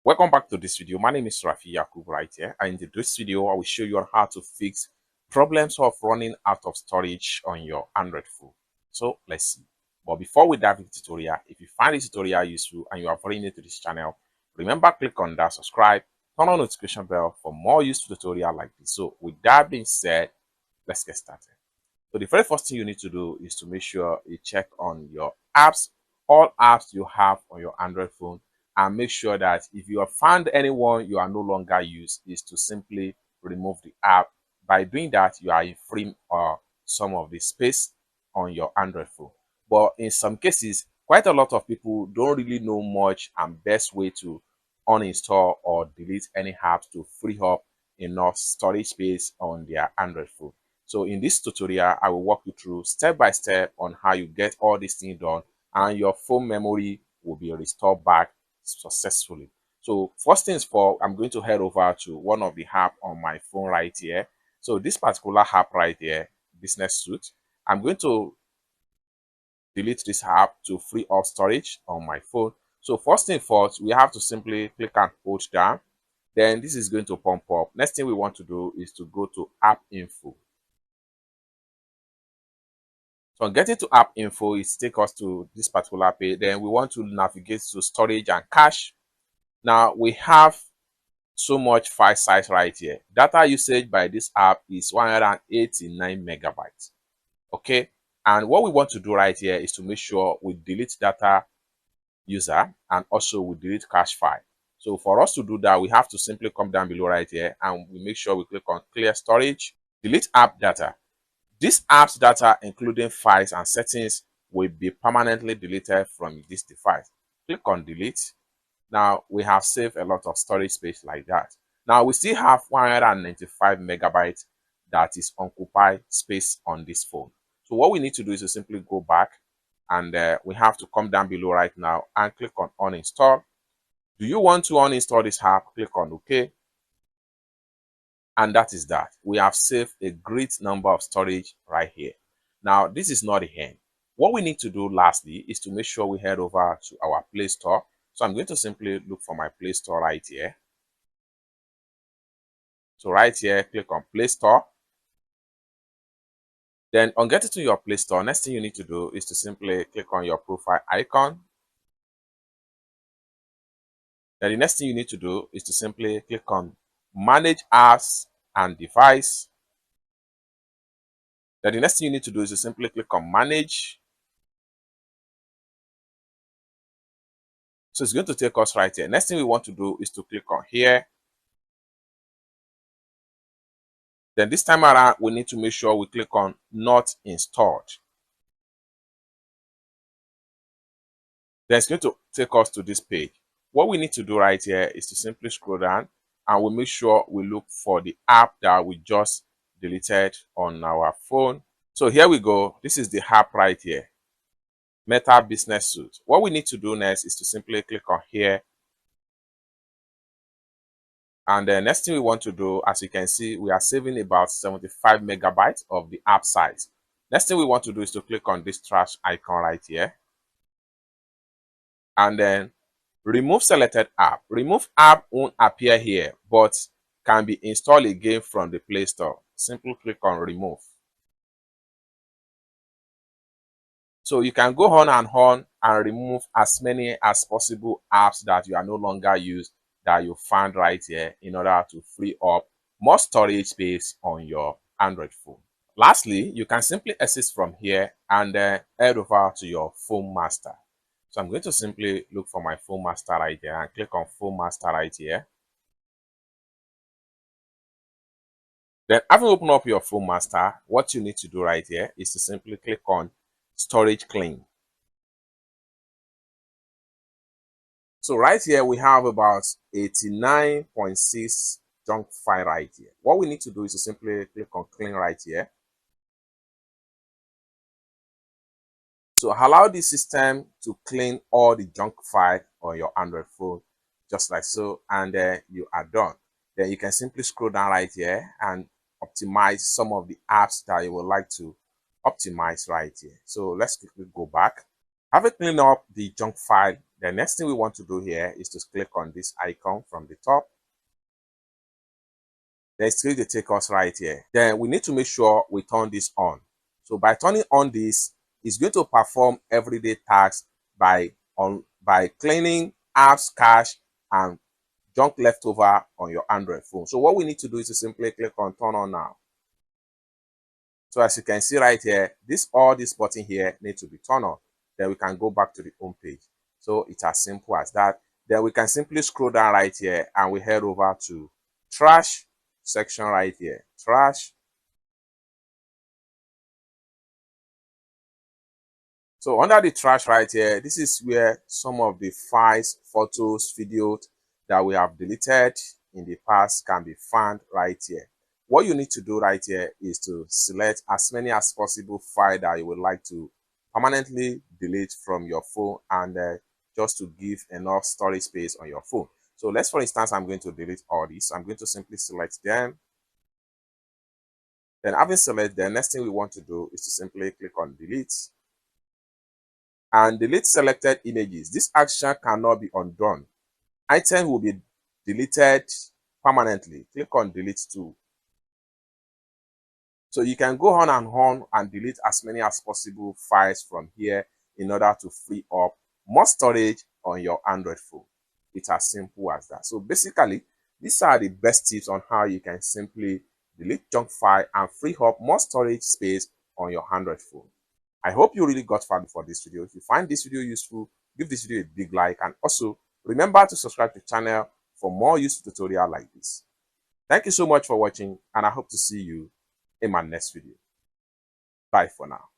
Welcome back to this video. My name is Rafi Yakub right here, and in this video I will show you on how to fix problems of running out of storage on your Android phone. So let's see. But before we dive into the tutorial, if you find this tutorial useful and you are very new to this channel, remember click on that subscribe, turn on notification bell for more useful tutorial like this. So with that being said, let's get started. So the very first thing you need to do is to make sure you check on your apps, all apps you have on your Android phone, and make sure that if you have found anyone you are no longer use, is to simply remove the app. By doing that, you are freeing some of the space on your Android phone. But in some cases, quite a lot of people don't really know much and best way to uninstall or delete any apps to free up enough storage space on their Android phone. So in this tutorial, I will walk you through step by step on how you get all these things done and your phone memory will be restored back successfully. So first things first, I'm going to head over to one of the app on my phone right here. So this particular app right here, Business Suite, I'm going to delete this app to free up storage on my phone. So first thing first, we have to simply click and hold down. Then this is going to pump up. Next thing we want to do is to go to app info. So getting to app info, it takes us to this particular page. Then we want to navigate to storage and cache. Now we have so much file size right here. Data usage by this app is 189 megabytes. Okay, and what we want to do right here is to make sure we delete data user and also we delete cache file. So for us to do that, we have to simply come down below right here and we make sure we click on clear storage, delete app data. This app's data, including files and settings, will be permanently deleted from this device. Click on delete. Now we have saved a lot of storage space like that. Now we still have 195 megabytes that is occupied space on this phone. So what we need to do is to simply go back and we have to come down below right now and click on uninstall. Do you want to uninstall this app? Click on OK. And that is that. We have saved a great number of storage right here. Now, this is not the end. What we need to do lastly is to make sure we head over to our Play Store. So I'm going to simply look for my Play Store right here. So right here, click on Play Store. Then on getting to your Play Store, next thing you need to do is to simply click on your profile icon. Then the next thing you need to do is to simply click on Manage Apps and Device. Then the next thing you need to do is to simply click on Manage. So it's going to take us right here. Next thing we want to do is to click on here. Then this time around, we need to make sure we click on Not Installed. Then it's going to take us to this page. What we need to do right here is to simply scroll down and we make sure we look for the app that we just deleted on our phone. So here we go. This is the app right here, Meta Business Suite. What we need to do next is to simply click on here. And the next thing we want to do, as you can see, we are saving about 75 megabytes of the app size. Next thing we want to do is to click on this trash icon right here. And then remove selected app. Remove app won't appear here, but can be installed again from the Play Store. Simply click on remove. So you can go on and remove as many as possible apps that you are no longer used that you found right here in order to free up more storage space on your Android phone. Lastly, you can simply exit from here and head over to your phone master. So I'm going to simply look for my phone master right here and click on phone master right here. Then after open up your phone master, what you need to do right here is to simply click on storage clean. So right here, we have about 89.6 junk file right here. What we need to do is to simply click on clean right here. So allow the system to clean all the junk file on your Android phone, just like so, and you are done. Then you can simply scroll down right here and optimize some of the apps that you would like to optimize right here. So let's quickly go back. Having cleaned up the junk file, The next thing we want to do here is to click on this icon from the top. Then it's going to take us right here. Then we need to make sure we turn this on. So by turning on this, it's going to perform everyday tasks by cleaning apps, cache, and junk leftover on your Android phone. So what we need to do is to simply click on turn on now. So as you can see right here, all this button here need to be turned on. Then we can go back to the home page. So it's as simple as that. Then we can simply scroll down right here and we head over to trash section right here. Trash. So under the trash right here, this is where some of the files, photos, videos that we have deleted in the past can be found right here. What you need to do right here is to select as many as possible files that you would like to permanently delete from your phone, and just to give enough storage space on your phone. So let's, for instance, I'm going to delete all these. I'm going to simply select them. Then having selected, the next thing we want to do is to simply click on delete. And delete selected images. This action cannot be undone. Item will be deleted permanently. Click on delete too. So you can go on and delete as many as possible files from here in order to free up more storage on your Android phone. It's as simple as that. So basically, these are the best tips on how you can simply delete junk file and free up more storage space on your Android phone. I hope you really got value for this video. If you find this video useful, give this video a big like, and also remember to subscribe to the channel for more useful tutorials like this. Thank you so much for watching, and I hope to see you in my next video. Bye for now.